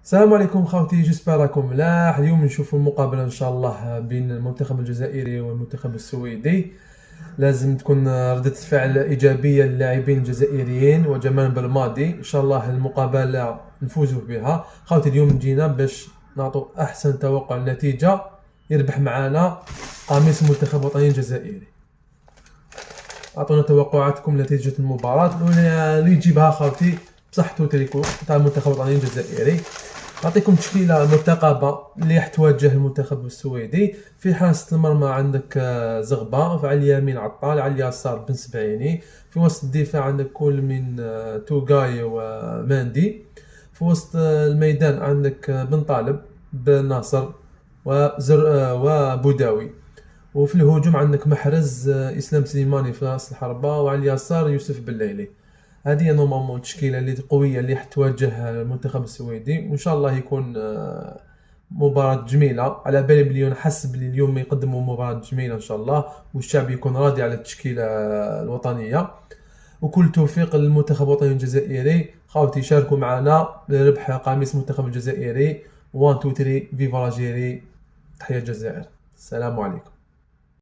السلام عليكم خوتي، جيسبر راكم ملاح. اليوم نشوفوا المقابلة ان شاء الله بين المنتخب الجزائري والمنتخب السويدي. لازم تكون ردة فعل إيجابية للاعبين الجزائريين وجمال بالماضي. ان شاء الله المقابلة نفوزوا بها خوتي. اليوم جينا باش نعطوا احسن توقع النتيجة يربح معنا قميص المنتخب الوطني الجزائري. اعطونا توقعاتكم نتيجة المباراة اللي يجيبها خوتي بصحته تريكو تاع المنتخب الوطني الجزائري. نعطيكم تشكيلة مرتقبة اللي راح تواجه المنتخب السويدي. في حراسة المرمى عندك زغبة، على اليمين عطال، على اليسار بن سبعيني. في وسط الدفاع عندك كل من توغاي وماندي. في وسط الميدان عندك بن طالب، بن ناصر، وبوداوي. وفي الهجوم عندك محرز اسلام سليماني في راس الحربة، وعلى اليسار يوسف بليلي. هذه هي نورمالمون التشكيله اللي قويه اللي حتواجه المنتخب السويدي، وان شاء الله يكون مباراة جميلة. على بالي بلي نحس بلي اليوم يقدموا مباراة جميلة ان شاء الله، والشعب يكون راضي على التشكيلة الوطنية. وكل توفيق للمنتخب الوطني الجزائري. خاوتي شاركوا معنا لربح قميص المنتخب الجزائري. 1 2 3 فيفا لاجيري. تحية الجزائر. السلام عليكم.